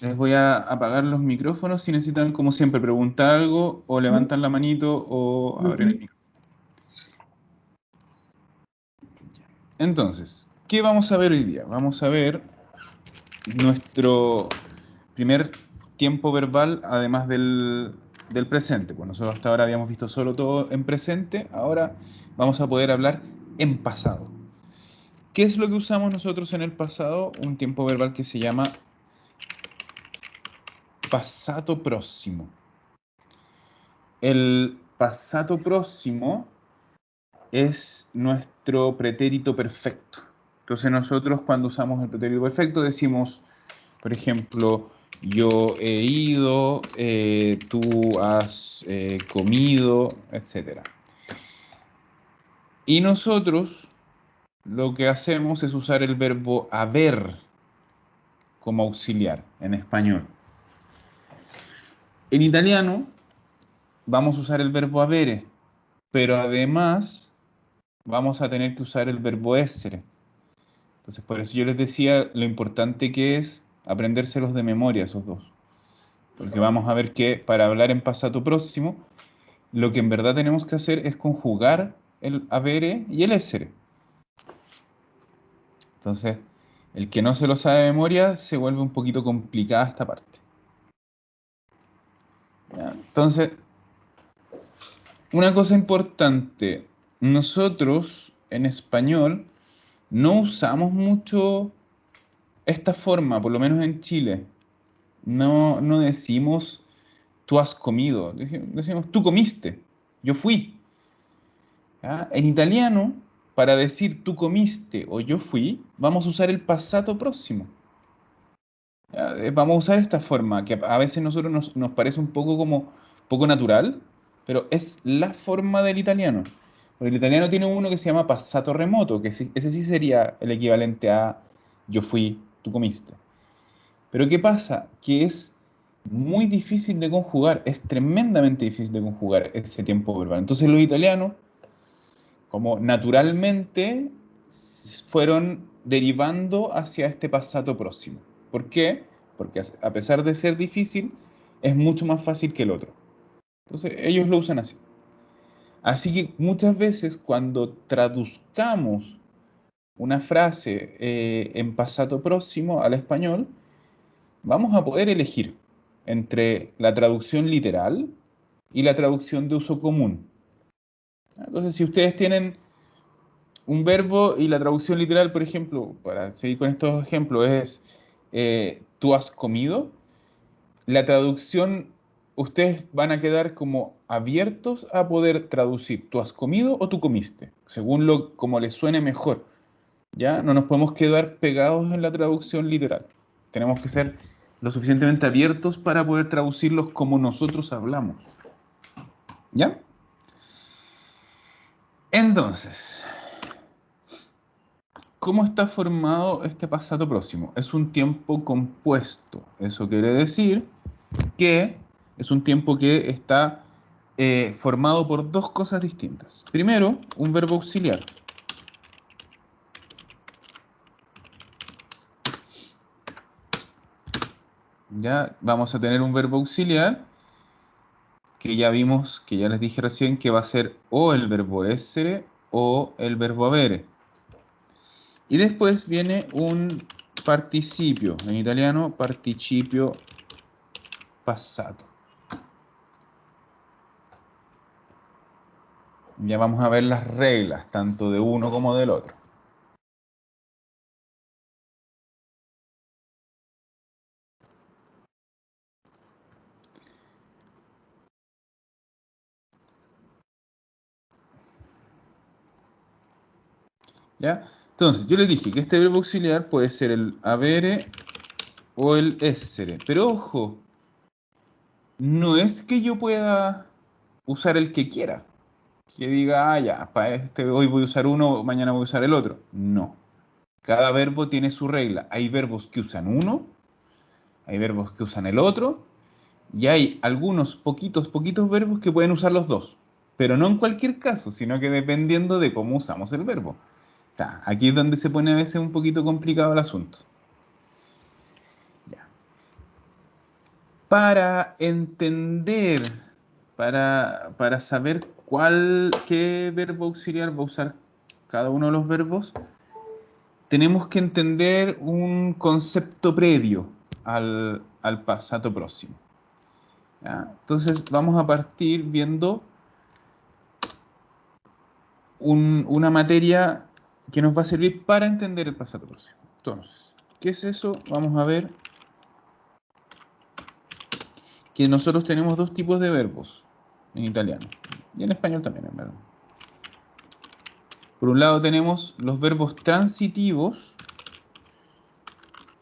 Les voy a apagar los micrófonos si necesitan, como siempre, preguntar algo o levantan la manito o abren el micrófono. Entonces, ¿qué vamos a ver hoy día? Vamos a ver nuestro primer tiempo verbal, además del presente. Pues nosotros hasta ahora habíamos visto solo todo en presente, ahora vamos a poder hablar en pasado. ¿Qué es lo que usamos nosotros en el pasado? Un tiempo verbal que se llama pasado próximo. El pasado próximo es nuestro pretérito perfecto. Entonces nosotros cuando usamos el pretérito perfecto decimos, por ejemplo, yo he ido, tú has comido, etc. Y nosotros lo que hacemos es usar el verbo haber como auxiliar en español. En italiano vamos a usar el verbo avere, pero además vamos a tener que usar el verbo essere. Entonces, por eso yo les decía lo importante que es aprendérselos de memoria esos dos. Porque vamos a ver que para hablar en pasado próximo, lo que en verdad tenemos que hacer es conjugar el avere y el essere. Entonces, el que no se lo sabe de memoria se vuelve un poquito complicada esta parte. ¿Ya? Entonces, una cosa importante, nosotros en español no usamos mucho esta forma, por lo menos en Chile. No decimos tú has comido, decimos tú comiste, yo fui. ¿Ya? En italiano, para decir tú comiste o yo fui, vamos a usar el pasado próximo. ¿Ya? Vamos a usar esta forma, que a veces a nosotros nos parece un poco como poco natural, pero es la forma del italiano. Porque el italiano tiene uno que se llama passato remoto, que ese sí sería el equivalente a yo fui, tú comiste. Pero ¿qué pasa? Que es muy difícil de conjugar, es tremendamente difícil de conjugar ese tiempo verbal. Entonces los italianos, como naturalmente, fueron derivando hacia este pasado próximo. ¿Por qué? Porque a pesar de ser difícil, es mucho más fácil que el otro. Entonces ellos lo usan así. Así que muchas veces cuando traduzcamos una frase en pasado próximo al español, vamos a poder elegir entre la traducción literal y la traducción de uso común. Entonces, si ustedes tienen un verbo y la traducción literal, por ejemplo, para seguir con estos ejemplos, es tú has comido, la traducción, ustedes van a quedar como abiertos a poder traducir tú has comido o tú comiste, según como les suene mejor. ¿Ya? No nos podemos quedar pegados en la traducción literal. Tenemos que ser lo suficientemente abiertos para poder traducirlos como nosotros hablamos. ¿Ya? Entonces, ¿cómo está formado este pasado próximo? Es un tiempo compuesto. Eso quiere decir que es un tiempo que está formado por dos cosas distintas. Primero, un verbo auxiliar. Ya vamos a tener un verbo auxiliar que ya vimos, que ya les dije recién, que va a ser o el verbo essere o el verbo avere. Y después viene un participio, en italiano participio passato. Ya vamos a ver las reglas, tanto de uno como del otro. ¿Ya? Entonces, yo les dije que este verbo auxiliar puede ser el avere o el essere. Pero ojo, no es que yo pueda usar el que quiera. Que diga, ah, ya, para este hoy voy a usar uno, mañana voy a usar el otro. No. Cada verbo tiene su regla. Hay verbos que usan uno, hay verbos que usan el otro, y hay algunos poquitos verbos que pueden usar los dos. Pero no en cualquier caso, sino que dependiendo de cómo usamos el verbo. O sea, aquí es donde se pone a veces un poquito complicado el asunto. Ya. para entender, para saber qué verbo auxiliar va a usar cada uno de los verbos, tenemos que entender un concepto previo al pasado próximo. ¿Ya? Entonces vamos a partir viendo una materia que nos va a servir para entender el pasado próximo. Entonces, ¿qué es eso? Vamos a ver que nosotros tenemos dos tipos de verbos en italiano y en español también, en verdad. Por un lado tenemos los verbos transitivos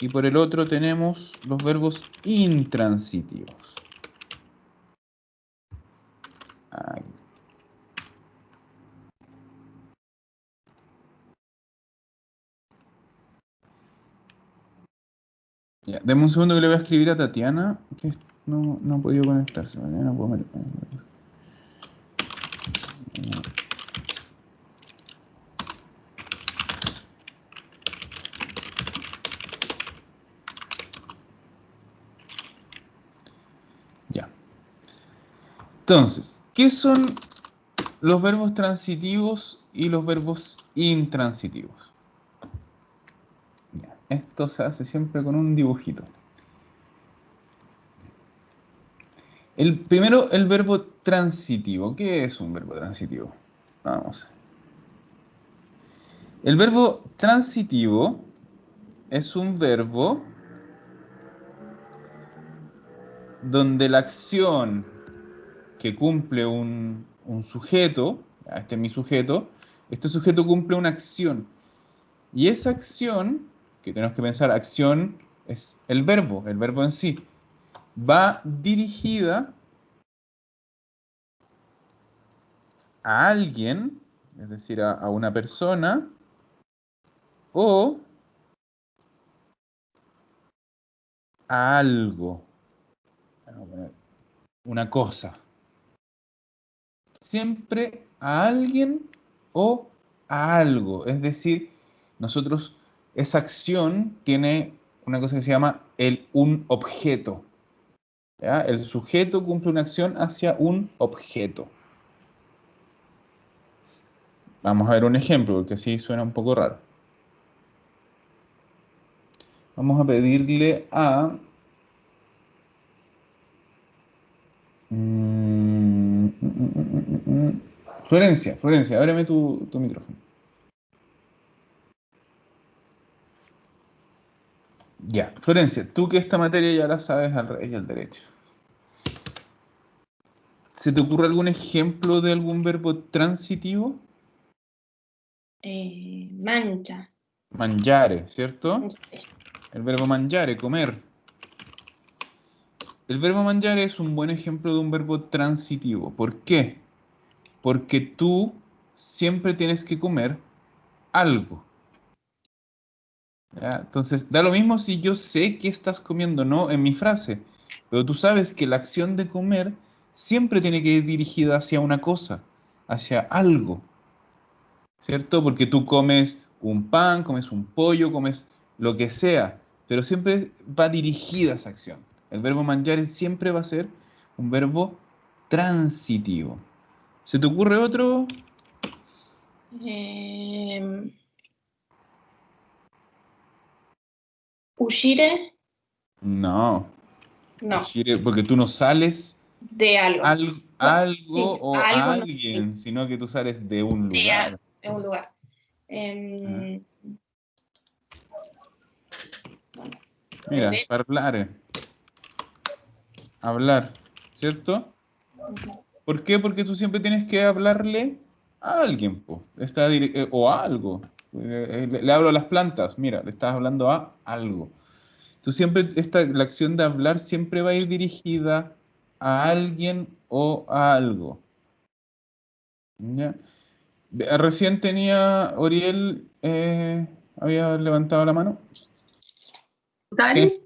y por el otro tenemos los verbos intransitivos. Ahí. Ya, deme un segundo que le voy a escribir a Tatiana, que no ha podido conectarse. Mañana puedo Ya. Entonces, ¿qué son los verbos transitivos y los verbos intransitivos? Ya, esto se hace siempre con un dibujito. Primero, el verbo transitivo. ¿Qué es un verbo transitivo? Vamos. El verbo transitivo es un verbo donde la acción que cumple un sujeto, este es mi sujeto, este sujeto cumple una acción. Y esa acción, que tenemos que pensar, acción es el verbo en sí, va dirigida a alguien, es decir, a una persona, o a algo, vamos a poner una cosa. Siempre a alguien o a algo. Es decir, nosotros, esa acción tiene una cosa que se llama un objeto. ¿Ya? El sujeto cumple una acción hacia un objeto. Vamos a ver un ejemplo, porque así suena un poco raro. Vamos a pedirle a... Florencia, Florencia, ábreme tu micrófono. Ya, Florencia, tú que esta materia ya la sabes al revés y al derecho. ¿Se te ocurre algún ejemplo de algún verbo transitivo? Mancha. Mangiare, ¿cierto? Sí. El verbo mangiare, comer. El verbo mangiare es un buen ejemplo de un verbo transitivo. ¿Por qué? Porque tú siempre tienes que comer algo. ¿Ya? Entonces, da lo mismo si yo sé que estás comiendo, no en mi frase, pero tú sabes que la acción de comer siempre tiene que ir dirigida hacia una cosa, hacia algo, ¿cierto? Porque tú comes un pan, comes un pollo, comes lo que sea, pero siempre va dirigida esa acción. El verbo mangiare siempre va a ser un verbo transitivo. ¿Se te ocurre otro? Uscire. No. No, Porque tú no sales de algo. Bueno, algo sí, o a algo no sé. alguien, sino que tú sales de un lugar. De un lugar. ¿Ah? Em, Mira, parlare, hablar, ¿cierto? ¿Por qué? Porque tú siempre tienes que hablarle a alguien, po. O a algo. Le hablo a las plantas, mira, le estás hablando a algo. Tú siempre, la acción de hablar siempre va a ir dirigida a alguien o a algo. ¿Ya? Recién tenía Oriel, había levantado la mano. Salutare,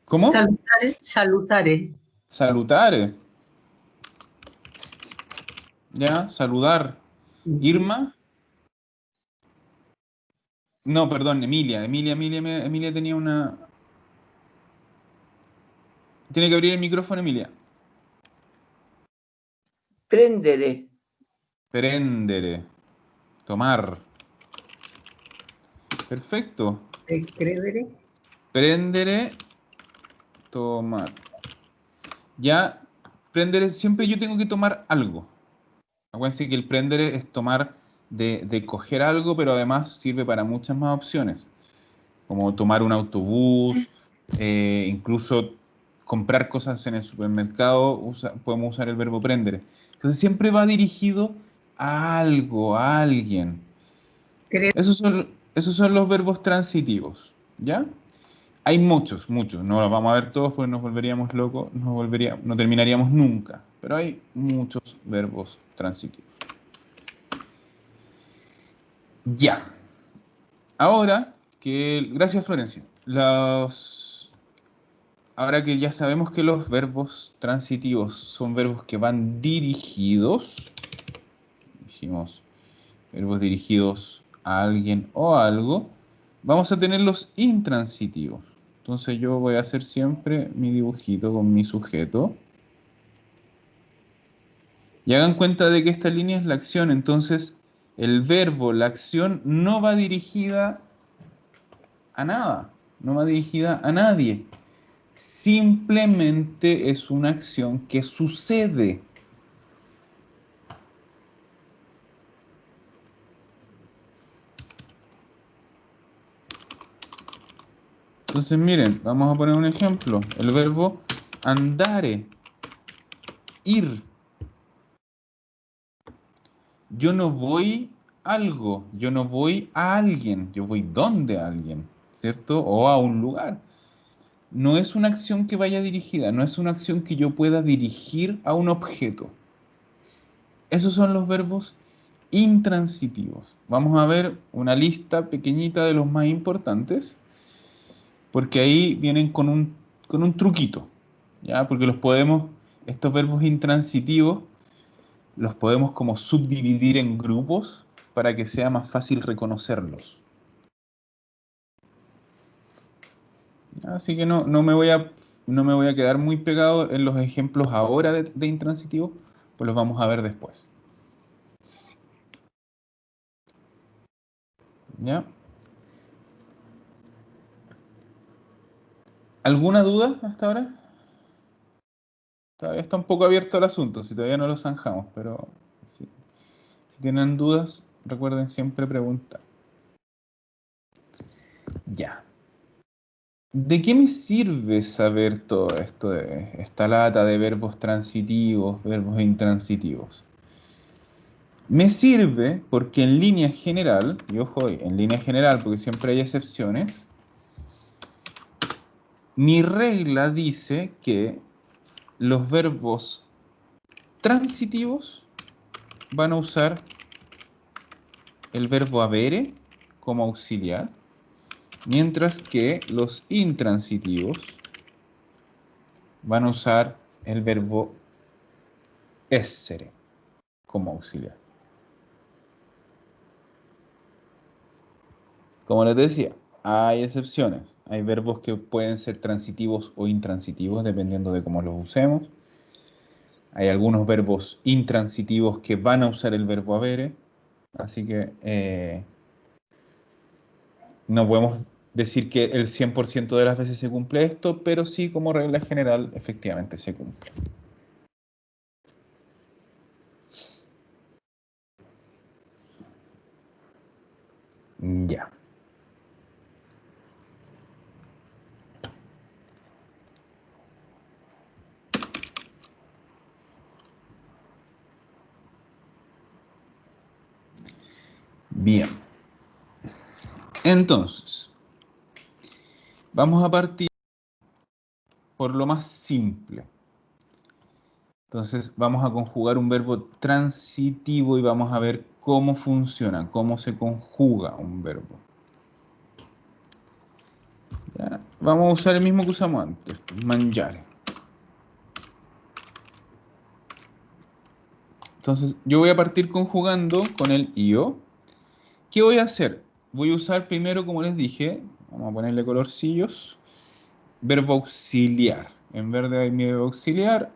¿Cómo? salutare, salutare. Salutare. Ya, saludar. Irma. No, perdón, Emilia. Emilia tenía una. Tiene que abrir el micrófono, Emilia. Prendere. Prendere. Tomar. Perfecto. Credere. Prendere. Tomar. Ya, prendere, siempre yo tengo que tomar algo. Acuérdense que el prendere es tomar de coger algo, pero además sirve para muchas más opciones. Como tomar un autobús, incluso comprar cosas en el supermercado, podemos usar el verbo prendere. Entonces siempre va dirigido a algo, a alguien. Esos son los verbos transitivos, ¿ya? Hay muchos, no los vamos a ver todos porque nos volveríamos locos, no terminaríamos nunca, pero hay muchos verbos transitivos. Ya. Ahora que, gracias Florencia, ahora que ya sabemos que los verbos transitivos son verbos que van dirigidos, dijimos verbos dirigidos a alguien o a algo, vamos a tener los intransitivos. Entonces yo voy a hacer siempre mi dibujito con mi sujeto. Y hagan cuenta de que esta línea es la acción, entonces el verbo, la acción, no va dirigida a nada, no va dirigida a nadie. Simplemente es una acción que sucede. Entonces miren, vamos a poner un ejemplo. El verbo andare, ir. Yo no voy algo, yo no voy a alguien, yo voy donde alguien, ¿cierto? O a un lugar. No es una acción que vaya dirigida, no es una acción que yo pueda dirigir a un objeto. Esos son los verbos intransitivos. Vamos a ver una lista pequeñita de los más importantes, porque ahí vienen con un truquito, ¿ya? Porque estos verbos intransitivos, los podemos como subdividir en grupos para que sea más fácil reconocerlos. Así que no me voy a quedar muy pegado en los ejemplos ahora de intransitivos, pues los vamos a ver después. ¿Ya? ¿Alguna duda hasta ahora? Todavía está un poco abierto el asunto, si todavía no lo zanjamos, pero si tienen dudas, recuerden siempre preguntar. Ya. ¿De qué me sirve saber todo esto de esta lata de verbos transitivos, verbos intransitivos? Me sirve porque en línea general, y ojo, en línea general, porque siempre hay excepciones, mi regla dice que los verbos transitivos van a usar el verbo avere como auxiliar, mientras que los intransitivos van a usar el verbo essere como auxiliar. Como les decía, hay excepciones. Hay verbos que pueden ser transitivos o intransitivos dependiendo de cómo los usemos. Hay algunos verbos intransitivos que van a usar el verbo avere. Así que no podemos decir que el 100% de las veces se cumple esto, pero sí como regla general efectivamente se cumple. Ya. Bien. Entonces, vamos a partir por lo más simple. Entonces, vamos a conjugar un verbo transitivo y vamos a ver cómo funciona, cómo se conjuga un verbo. ¿Ya? Vamos a usar el mismo que usamos antes, mangiare. Entonces, yo voy a partir conjugando con el io. ¿Qué voy a hacer? Voy a usar primero, como les dije, vamos a ponerle colorcillos, verbo auxiliar. En verde hay mi verbo auxiliar.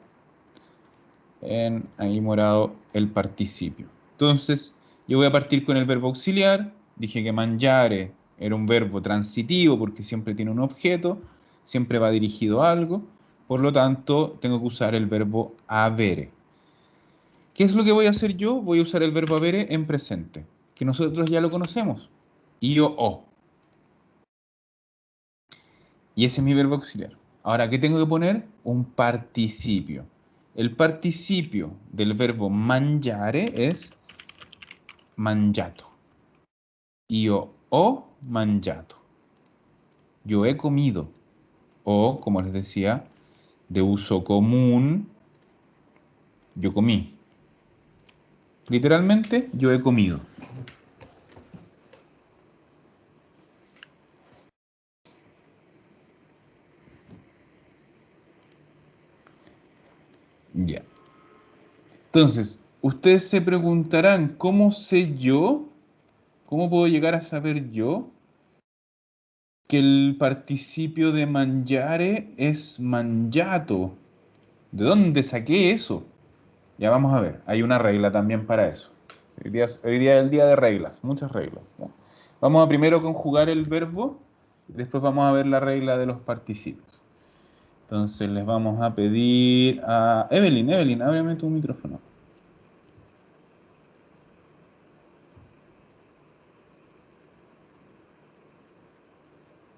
En ahí morado el participio. Entonces, yo voy a partir con el verbo auxiliar. Dije que mangiare era un verbo transitivo porque siempre tiene un objeto, siempre va dirigido a algo. Por lo tanto, tengo que usar el verbo avere. ¿Qué es lo que voy a hacer yo? Voy a usar el verbo avere en presente, que nosotros ya lo conocemos. Io o. Y ese es mi verbo auxiliar. Ahora, ¿qué tengo que poner? Un participio. El participio del verbo mangiare es mangiato. Io ho mangiato. Yo he comido. O, como les decía, de uso común, yo comí. Literalmente, yo he comido. Ya. Entonces, ustedes se preguntarán, ¿cómo sé yo? ¿Cómo puedo llegar a saber yo que el participio de mangiare es mangiato? ¿De dónde saqué eso? Ya vamos a ver, hay una regla también para eso. Hoy día es el día de reglas, muchas reglas, ¿no? Vamos a primero conjugar el verbo y después vamos a ver la regla de los participios. Entonces les vamos a pedir a Evelyn, ábreme tu micrófono.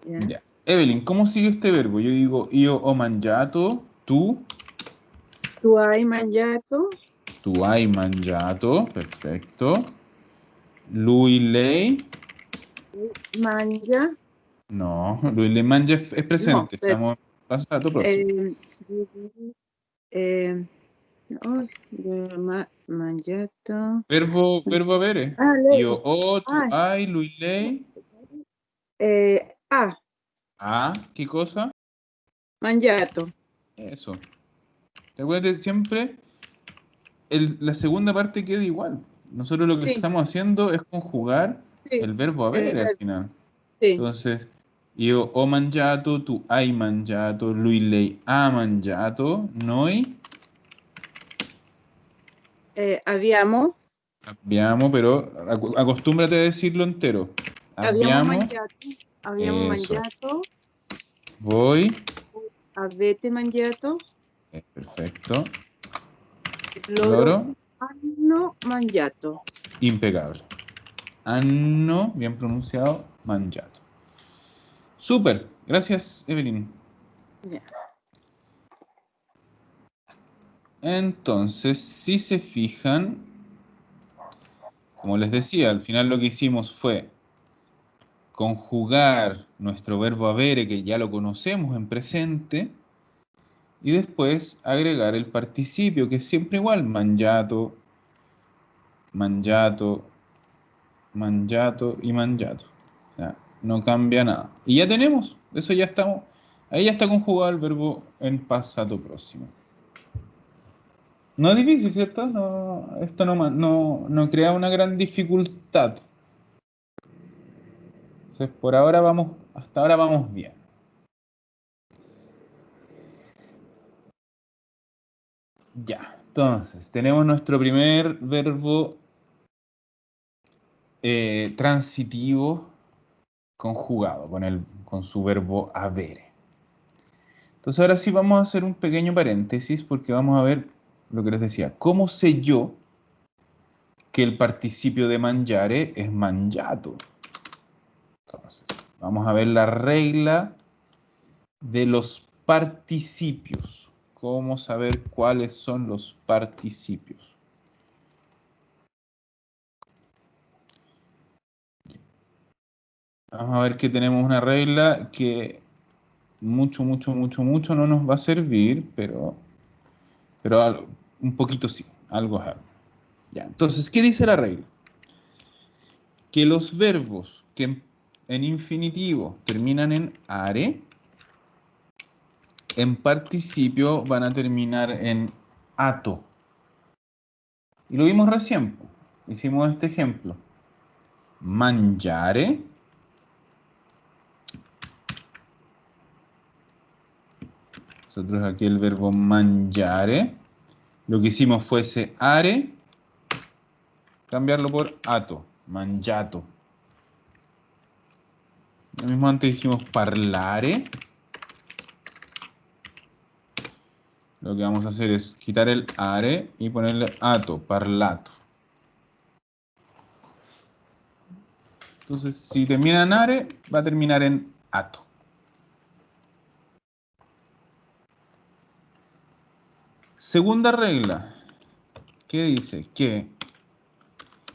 Ya. Ya. Evelyn, ¿cómo sigue este verbo? Yo digo io ho mangiato, tú, Tu hai mangiato? tu hai mangiato, perfecto. Lui, lei, Mangia? no, lui, lei mangia es No, presente, estamos passato próximo. eh, eh, oh, mangiato. Verbo avere. Ah, Io lei. ho, tu Ah, hai, lui, lei. ah, Ah, ¿qué cosa? mangiato. Eso. Recuerda siempre, la segunda parte queda igual. Nosotros lo que Sí, estamos haciendo es conjugar sí, el verbo el avere al verbo, final. sí. Entonces, io ho mangiato, tu hai mangiato, lui, lei ha mangiato, noi Abbiamo, abbiamo, pero acostúmbrate a decirlo entero. abbiamo Abbiamo, mangiato, abbiamo eso. mangiato, Voi, avete mangiato, perfecto. loro Loro, hanno mangiato. impecable. Hanno, bien pronunciado, mangiato. Súper, gracias Evelyn. Ya. Entonces, si se fijan, como les decía, al final lo que hicimos fue conjugar nuestro verbo avere, que ya lo conocemos en presente, y después agregar el participio, que es siempre igual, mangiato, mangiato, mangiato y mangiato. O sea, no cambia nada. Y ya tenemos, eso ya estamos, ahí ya está conjugado el verbo en pasado próximo. No es difícil, ¿cierto? No, esto no crea una gran dificultad. Entonces, por ahora vamos, hasta ahora vamos bien. Ya, entonces, tenemos nuestro primer verbo transitivo conjugado con su verbo avere. Entonces, ahora sí vamos a hacer un pequeño paréntesis porque vamos a ver lo que les decía. ¿Cómo sé yo que el participio de mangiare es mangiato? Entonces, vamos a ver la regla de los participios. ¿Cómo saber cuáles son los participios? Vamos a ver que tenemos una regla que mucho no nos va a servir, pero un poquito sí, algo es algo. Ya, entonces, ¿qué dice la regla? Que los verbos que en infinitivo terminan en are, en participio van a terminar en ato. Y lo vimos recién, po. Hicimos este ejemplo. Mangiare, Nosotros aquí el verbo mangiare. Lo que hicimos fue ese are, cambiarlo por ato, mangiato. Lo mismo antes dijimos parlare. Lo que vamos a hacer es quitar el are y ponerle ato, parlato. Entonces, si termina en are, va a terminar en ato. Segunda regla, ¿qué dice? Que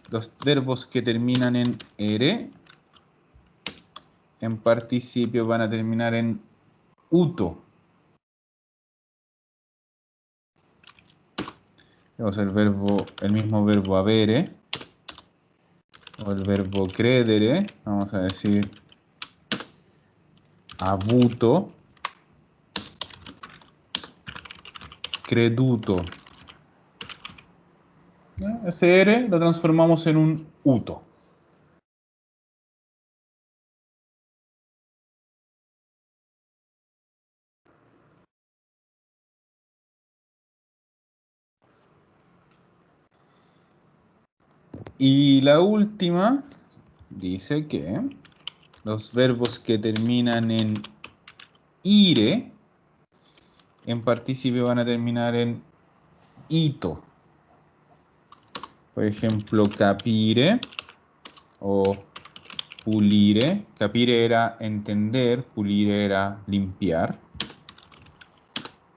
los verbos que terminan en ere, en participio van a terminar en uto. Tenemos el mismo verbo avere, o el verbo credere, vamos a decir avuto, creduto. Ese ere lo transformamos en un uto. Y la última dice que los verbos que terminan en ire, en participio van a terminar en ito. Por ejemplo, capire o pulire. Capire era entender, pulire era limpiar.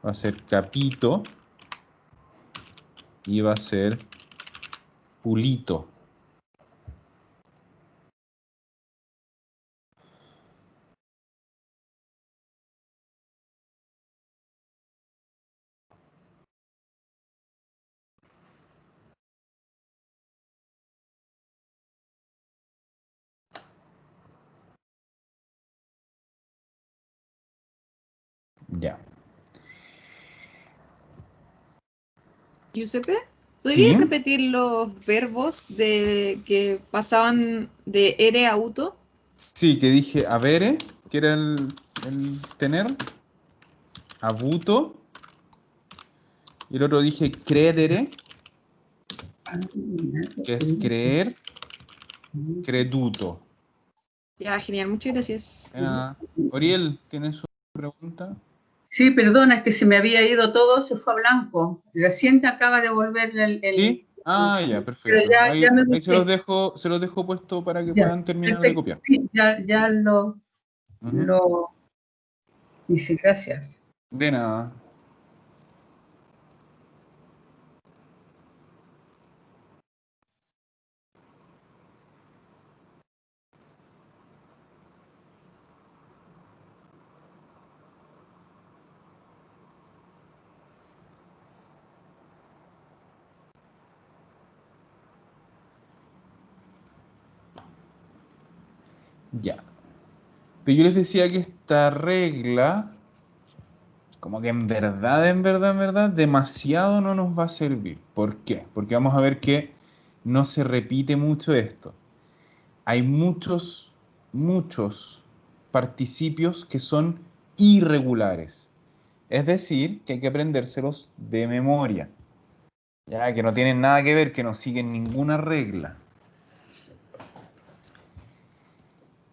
Va a ser capito y va a ser pulito. Ya. Giuseppe, Sí, ¿podrías repetir los verbos que pasaban de ere a uto? sí, que dije avere, que era el tener, avuto, y el otro dije credere, que es creer, creduto. Ya, genial, muchas gracias. Oriel, ¿tienes una pregunta? Sí, perdona, es que se me había ido todo, se fue a blanco. Recién acaba de volver el... ¿Sí? Ah, ya, Pero perfecto. ya me Ahí gusté. se los dejo puesto para que Ya, puedan terminar de perfecto. copiar. Sí, ya lo hice, gracias. De nada. Ya. Pero yo les decía que esta regla, como que en verdad, demasiado no nos va a servir. ¿Por qué? Porque vamos a ver que no se repite mucho esto. Hay muchos participios que son irregulares. Es decir, que hay que aprendérselos de memoria. Ya que no tienen nada que ver, que no siguen ninguna regla.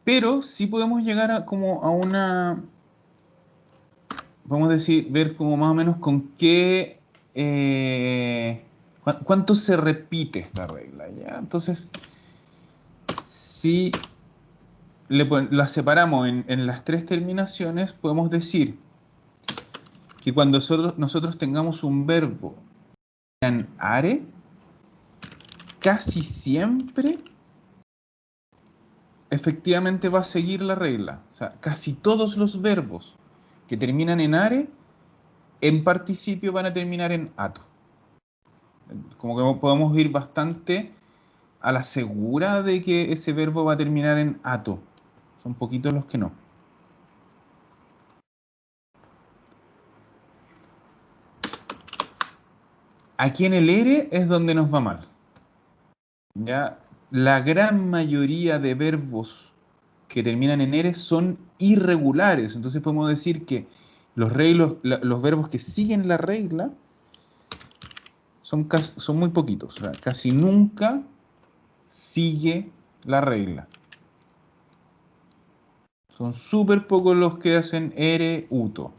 Pero sí podemos llegar a como a una, vamos a decir, ver como más o menos con qué, cuánto se repite esta regla, ¿ya? Entonces, si la separamos en las tres terminaciones, podemos decir que cuando nosotros tengamos un verbo en are, casi siempre efectivamente va a seguir la regla. O sea, casi todos los verbos que terminan en are, en participio van a terminar en ato. Como que podemos ir bastante a la segura de que ese verbo va a terminar en ato. Son poquitos los que no. Aquí en el ere es donde nos va mal. ¿Ya? La gran mayoría de verbos que terminan en ere son irregulares. Entonces podemos decir que los verbos que siguen la regla son muy poquitos. O sea, casi nunca sigue la regla. Son súper pocos los que hacen ere, uto.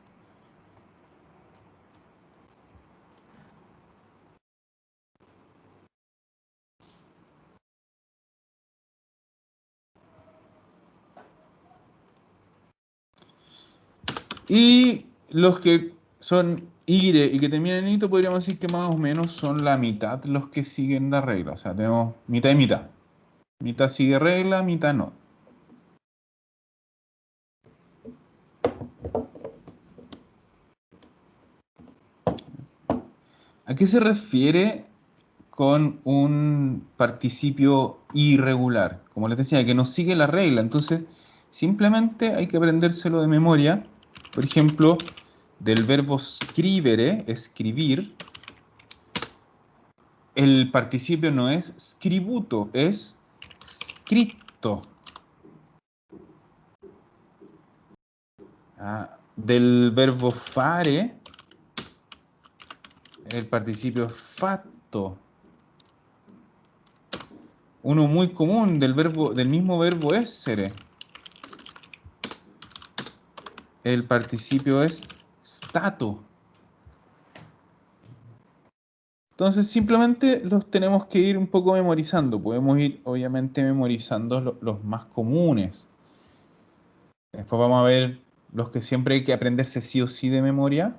Y los que son ire y que terminan en ito, podríamos decir que más o menos son la mitad los que siguen la regla. O sea, tenemos mitad y mitad. Mitad sigue regla, mitad no. ¿A qué se refiere con un participio irregular? Como les decía, que no sigue la regla. Entonces, simplemente hay que aprendérselo de memoria. Por ejemplo, del verbo scrivere, escribir, el participio no es scributo, es scritto. Del verbo fare, el participio es fatto. Uno muy común del mismo verbo essere. El participio es stato. Entonces simplemente los tenemos que ir un poco memorizando. Podemos ir obviamente memorizando los más comunes. Después vamos a ver los que siempre hay que aprenderse sí o sí de memoria.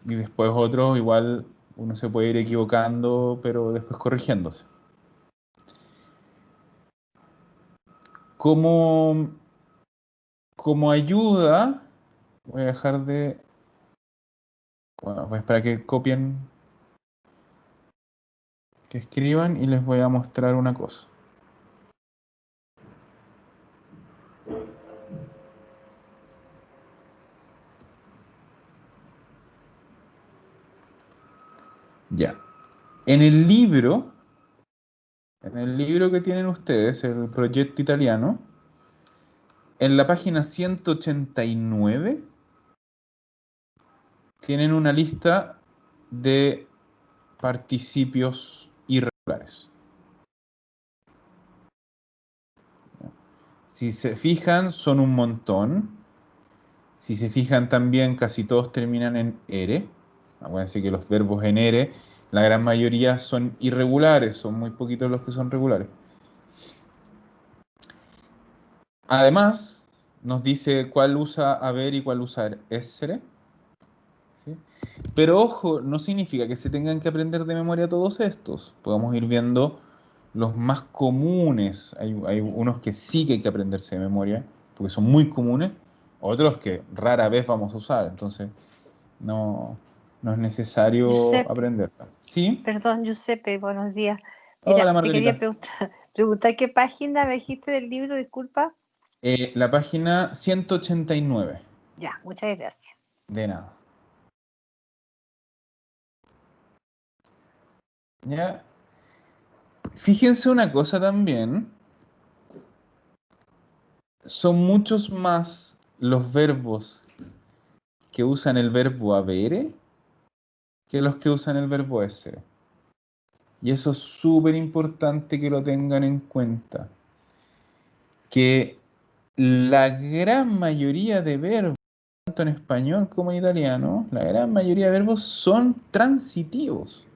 Y después otros igual uno se puede ir equivocando, pero después corrigiéndose. Como ayuda, voy a dejar de... Bueno, voy a esperar que copien, que escriban y les voy a mostrar una cosa. Ya. En el libro que tienen ustedes, el proyecto italiano, en la página 189 tienen una lista de participios irregulares. Si se fijan, son un montón. Si se fijan también, casi todos terminan en ere. Acuérdense que los verbos en ere, la gran mayoría son irregulares, son muy poquitos los que son regulares. Además, nos dice cuál usa haber y cuál usa essere. ¿Sí? Pero ojo, no significa que se tengan que aprender de memoria todos estos. Podemos ir viendo los más comunes. Hay unos que sí que hay que aprenderse de memoria, porque son muy comunes. Otros que rara vez vamos a usar. Entonces, no es necesario Giuseppe, aprenderla. ¿Sí? perdón, Giuseppe, buenos días. Mira, Hola, te quería Margarita. preguntar qué página me dijiste del libro, disculpa. La página 189. Ya, muchas gracias. De nada. ¿Ya? Fíjense una cosa también. Son muchos más los verbos que usan el verbo avere que los que usan el verbo essere. Y eso es súper importante que lo tengan en cuenta. Que la gran mayoría de verbos, tanto en español como en italiano, la gran mayoría de verbos son transitivos.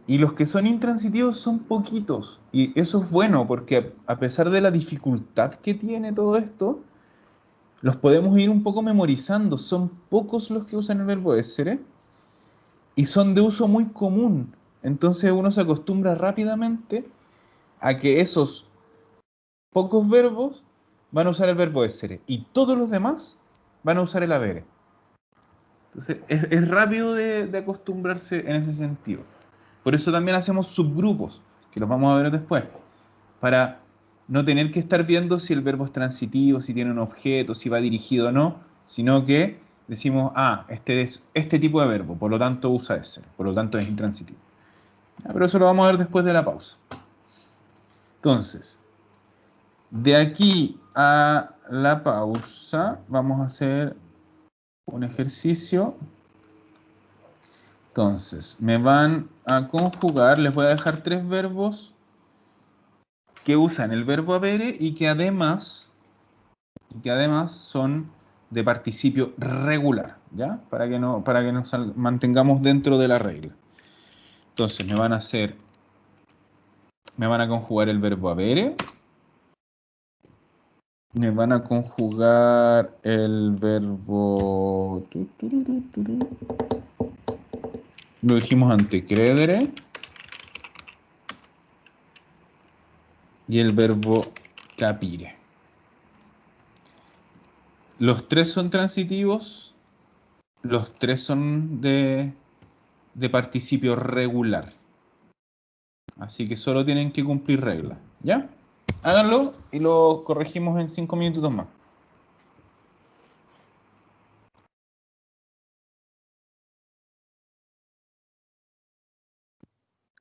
Y los que son intransitivos son poquitos. Y eso es bueno porque a pesar de la dificultad que tiene todo esto, los podemos ir un poco memorizando. Son pocos los que usan el verbo essere y son de uso muy común. Entonces uno se acostumbra rápidamente a que esos pocos verbos van a usar el verbo essere y todos los demás van a usar el avere. Entonces es rápido de acostumbrarse en ese sentido. Por eso también hacemos subgrupos, que los vamos a ver después, para no tener que estar viendo si el verbo es transitivo, si tiene un objeto, si va dirigido o no, sino que decimos, este es este tipo de verbo, por lo tanto usa ese, por lo tanto es intransitivo. Pero eso lo vamos a ver después de la pausa. Entonces, De aquí a la pausa vamos a hacer un ejercicio. Entonces, me van a conjugar, les voy a dejar 3 verbos que usan el verbo habere y que además son de participio regular, ¿ya? Para que nos mantengamos dentro de la regla. Entonces, me van a conjugar el verbo habere, me van a conjugar el verbo, lo dijimos antes, credere, y el verbo capire. Los 3 son transitivos, los 3 son de participio regular. Así que solo tienen que cumplir reglas, ¿ya? Háganlo y lo corregimos en 5 minutos más.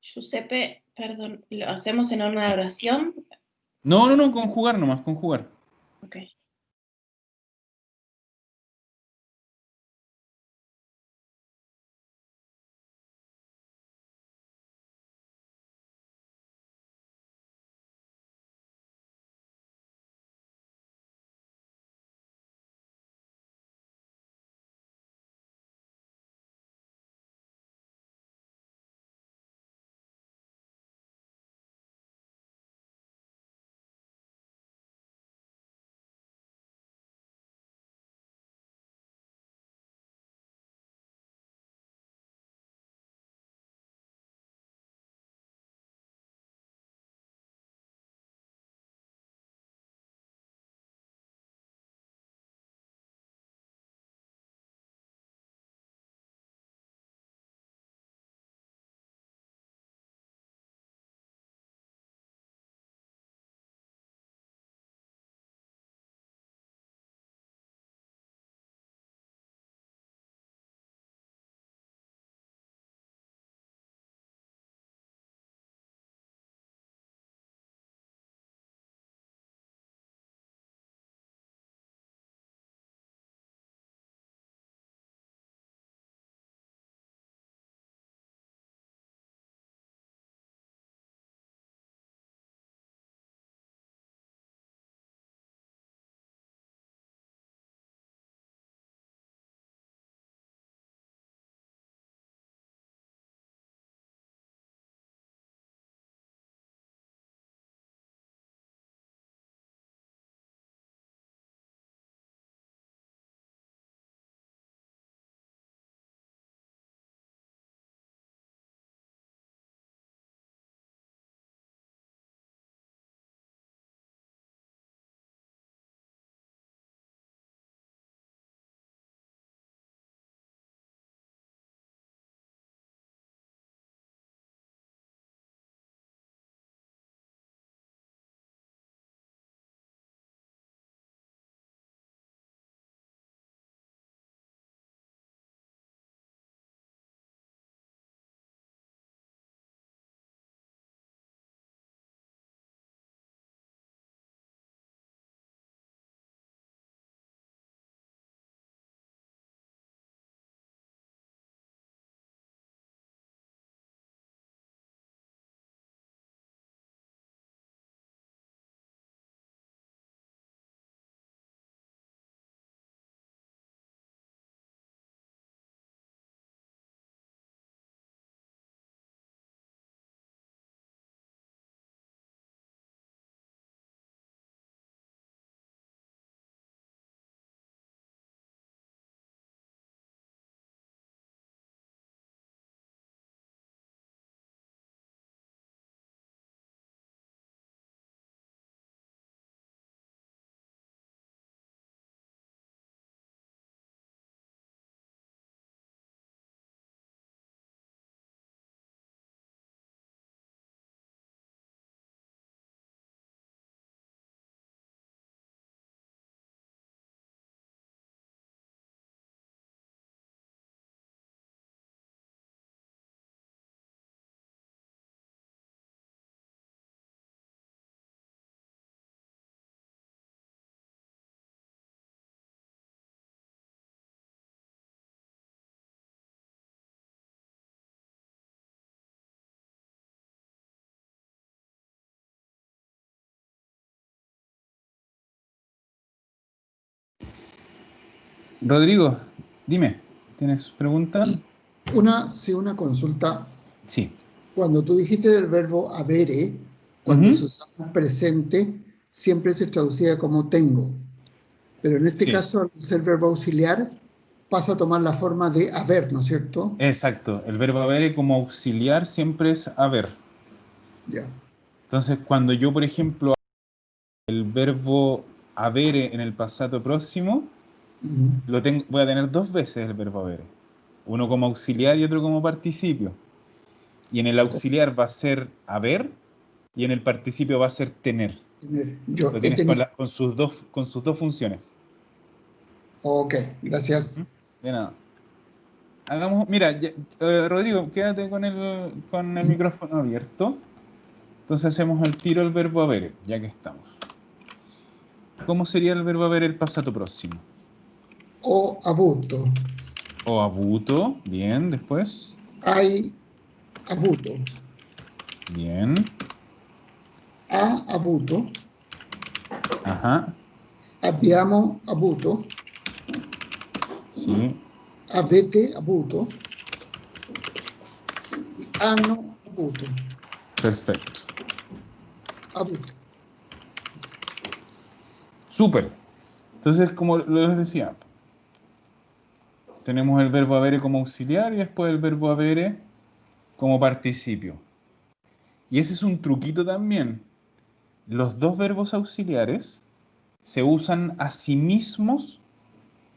Giuseppe, perdón, ¿lo hacemos en una oración? No, conjugar nomás, conjugar. Ok. Rodrigo, dime, ¿tienes pregunta? Una consulta. Sí. Cuando tú dijiste del verbo avere, cuando Ujú. se usaba en presente, siempre se traducía como tengo. Pero en este Sí. caso, al ser verbo auxiliar, pasa a tomar la forma de haber, ¿no es cierto? Exacto. El verbo avere como auxiliar siempre es haber. Ya. Entonces, cuando yo, por ejemplo, el verbo avere en el pasado próximo, Ujú. voy a tener dos veces el verbo avere. Uno como auxiliar y otro como participio. Y en el auxiliar va a ser haber y en el participio va a ser tener. Yo Lo he tienes tenido. con sus dos funciones. Ok, gracias. De nada. Mira, Rodrigo, quédate con el micrófono abierto. Entonces hacemos al tiro el verbo avere, ya que estamos. ¿Cómo sería el verbo avere el pasado próximo? Ho avuto. O avuto, bien, después. Hai avuto. Bien, Ha avuto. ajá, Abbiamo avuto. sí, Avete avuto. Hanno avuto. perfecto. Avuto. Súper. Entonces, como les decía, tenemos el verbo avere como auxiliar y después el verbo avere como participio. Y ese es un truquito también. Los dos verbos auxiliares se usan a sí mismos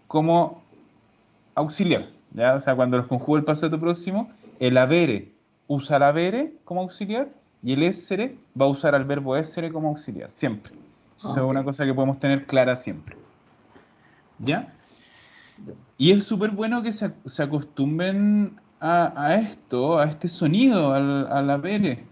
como auxiliar, ¿ya? O sea, cuando los conjugo el pasado próximo, el avere usa el avere como auxiliar y el essere va a usar al verbo essere como auxiliar, siempre. Esa es Ok. una cosa que podemos tener clara siempre. ¿Ya? Y es súper bueno que se acostumbren a esto, a este sonido, al avere.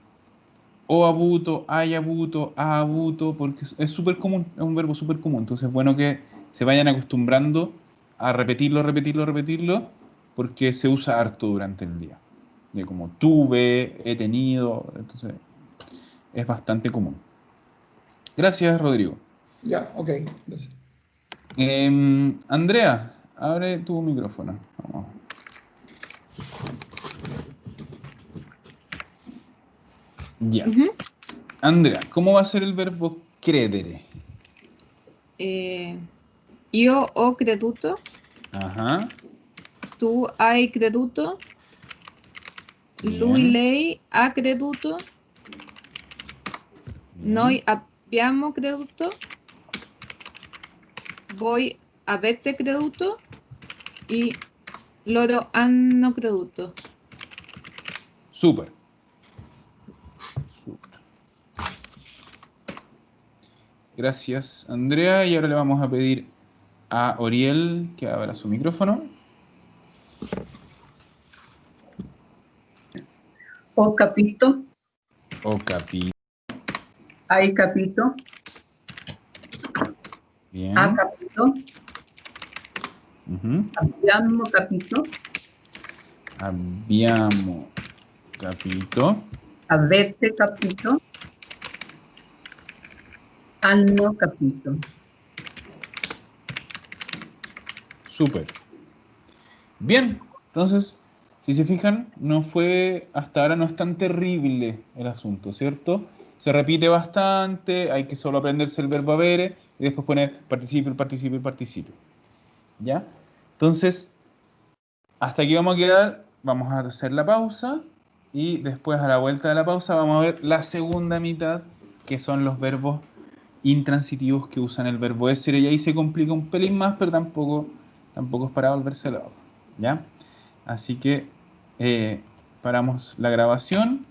O abuto, hay abuto, a abuto, porque es súper común, es un verbo súper común. Entonces es bueno que se vayan acostumbrando a repetirlo, repetirlo, repetirlo, porque se usa harto durante el día. De como tuve, he tenido, entonces es bastante común. Gracias, Rodrigo. Ya, ok. Gracias. Andrea, abre tu micrófono. Vamos. Ya. Ujú. Andrea, ¿cómo va a ser el verbo credere? Io ho creduto, Ajá, tu hai creduto, lui, bien, lei ha creduto, bien. noi abbiamo creduto, voi avete creduto y loro hanno creduto. Súper. Súper. Gracias, Andrea. Y ahora le vamos a pedir a Oriel que abra su micrófono. Ho capito, O capi. hai capito, ha Bien. capito, Ujú. abbiamo capito, Abbiamo capito. avete capito, hanno capito. Súper. Bien. Entonces, si se fijan, hasta ahora no es tan terrible el asunto, ¿cierto? Se repite bastante, hay que solo aprenderse el verbo avere y después poner participio, participio, participio. ¿Ya? Entonces, hasta aquí vamos a quedar, vamos a hacer la pausa y después a la vuelta de la pausa vamos a ver la segunda mitad, que son los verbos intransitivos que usan el verbo essere y ahí se complica un pelín más, pero tampoco es para volverse loco, ¿ya? Así que paramos la grabación